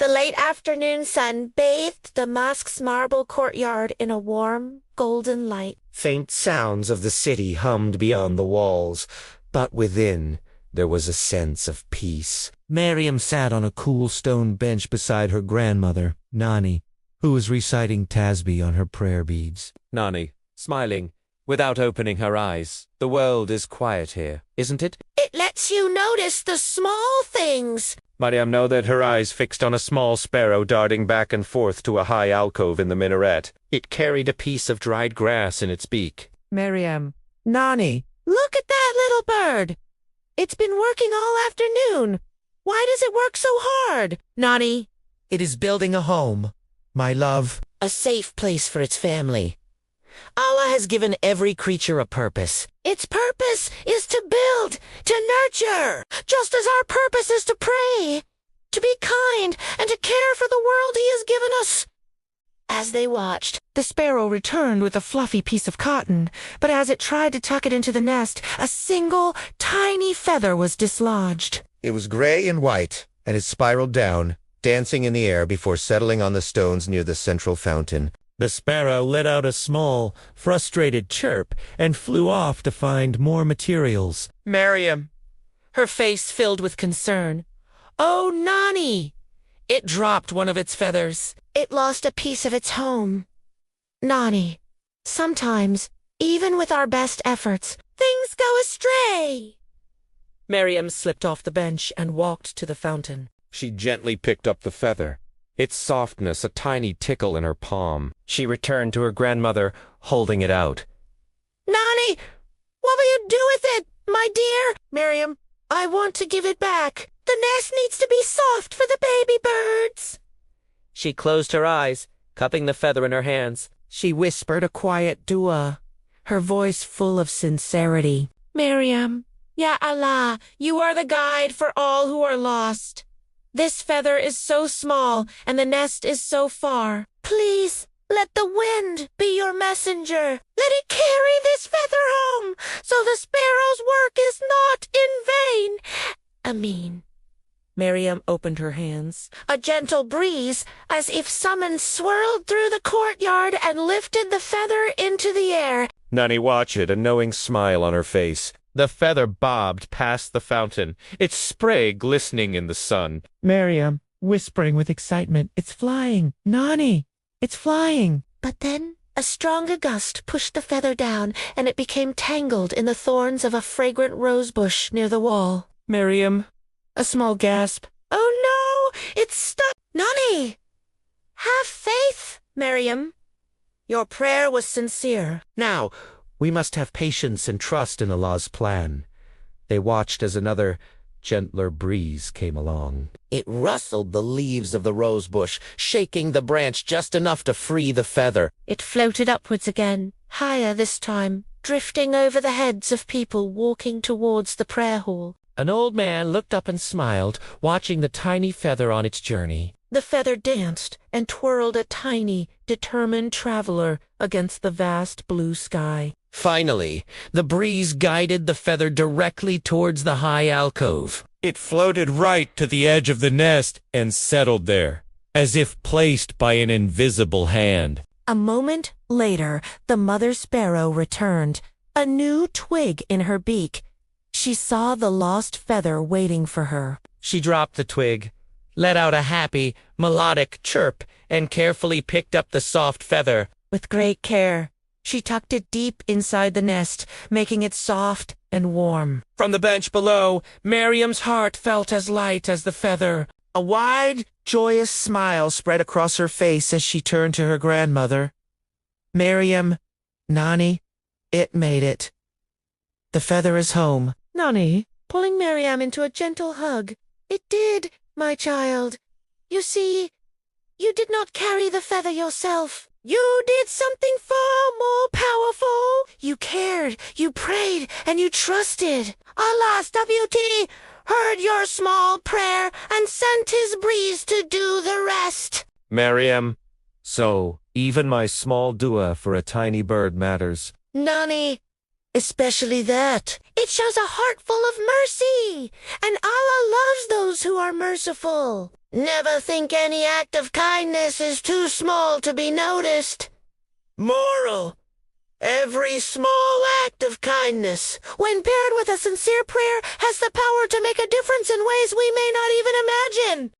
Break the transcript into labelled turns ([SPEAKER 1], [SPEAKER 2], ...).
[SPEAKER 1] The late afternoon sun bathed the mosque's marble courtyard in a warm, golden light.
[SPEAKER 2] Faint sounds of the city hummed beyond the walls, but within there was a sense of peace. Miriam sat on a cool stone bench beside her grandmother, Nani, who was reciting tasbih on her prayer beads.
[SPEAKER 3] Nani, smiling, without opening her eyes. The world is quiet here, isn't it?
[SPEAKER 1] It lets you notice the small things.
[SPEAKER 3] Miriam noted, her eyes fixed on a small sparrow darting back and forth to a high alcove in the minaret. It carried a piece of dried grass in its beak.
[SPEAKER 4] Miriam, Nani,
[SPEAKER 1] Look at that little bird. It's been working all afternoon. Why does it work so hard? Nani,
[SPEAKER 2] It is building a home, my love.
[SPEAKER 1] a safe place for its family.
[SPEAKER 2] Allah has given every creature a purpose.
[SPEAKER 1] Its purpose is to build, to nurture, just as our purpose is to pray, to be kind, and to care for the world he has given us. As they watched,
[SPEAKER 4] the sparrow returned with a fluffy piece of cotton, but as it tried to tuck it into the nest, a single, tiny feather was dislodged.
[SPEAKER 5] It was gray and white, and it spiraled down, dancing in the air before settling on the stones near the central fountain.
[SPEAKER 2] The sparrow let out a small, frustrated chirp and flew off to find more materials.
[SPEAKER 4] Miriam, her face filled with concern. Oh, Nani! It dropped one of its feathers.
[SPEAKER 1] it lost a piece of its home. Nani, sometimes, even with our best efforts, things go astray.
[SPEAKER 4] Miriam slipped off the bench and walked to the fountain.
[SPEAKER 3] She gently picked up the feather, its softness a tiny tickle in her palm. She returned to her grandmother, holding it out.
[SPEAKER 1] Nani, what will you do with it, my dear? Miriam, I want to give it back. The nest needs to be soft for the baby birds.
[SPEAKER 4] She closed her eyes, cupping the feather in her hands. She whispered a quiet dua, her voice full of sincerity. Miriam, Ya Allah, you are the guide for all who are lost. This feather is so small, and the nest is so far.
[SPEAKER 1] Please, let the wind be your messenger. Let it carry this feather home, so the sparrow's work is not in vain. Amin.
[SPEAKER 4] Miriam opened her hands.
[SPEAKER 1] A gentle breeze, as if summons, swirled through the courtyard and lifted the feather into the air.
[SPEAKER 3] Nani watched it, a knowing smile on her face. The feather bobbed past the fountain, its spray glistening in the sun.
[SPEAKER 4] Miriam, whispering with excitement, it's flying. Nani, it's flying.
[SPEAKER 1] But then a stronger gust pushed the feather down, and it became tangled in the thorns of a fragrant rose bush near the wall.
[SPEAKER 4] Miriam, a small gasp.
[SPEAKER 1] Oh no, it's stuck. Nani, have faith, Miriam. Your prayer was sincere.
[SPEAKER 2] Now, we must have patience and trust in Allah's plan. They watched as another, gentler breeze came along. It rustled the leaves of the rose bush, shaking the branch just enough to free the feather.
[SPEAKER 1] It floated upwards again, higher this time, drifting over the heads of people walking towards the prayer hall.
[SPEAKER 2] An old man looked up and smiled, watching the tiny feather on its journey.
[SPEAKER 4] The feather danced and twirled a tiny, determined traveler against the vast blue sky.
[SPEAKER 2] Finally, the breeze guided the feather directly towards the high alcove. It floated right to the edge of the nest and settled there, as if placed by an invisible hand.
[SPEAKER 4] A moment later, the mother sparrow returned, a new twig in her beak. She saw the lost feather waiting for her.
[SPEAKER 2] She dropped the twig, let out a happy, melodic chirp, and carefully picked up the soft feather.
[SPEAKER 4] With great care, she tucked it deep inside the nest, making it soft and warm.
[SPEAKER 2] From the bench below, Miriam's heart felt as light as the feather. A wide, joyous smile spread across her face as she turned to her grandmother. Miriam, Nani, it made it. The feather is home.
[SPEAKER 4] Nani,
[SPEAKER 1] Pulling Miriam into a gentle hug. It did, my child. You see, you did not carry the feather yourself. You did something far more powerful. You cared, you prayed, and you trusted. Allah's WT heard your small prayer and sent his breeze to do the rest.
[SPEAKER 3] Miriam, so even my small dua for a tiny bird matters.
[SPEAKER 1] Nani, especially that. It shows a heart full of mercy, and Allah loves those who are merciful. Never think any act of kindness is too small to be noticed. Moral: every small act of kindness, when paired with a sincere prayer, has the power to make a difference in ways we may not even imagine.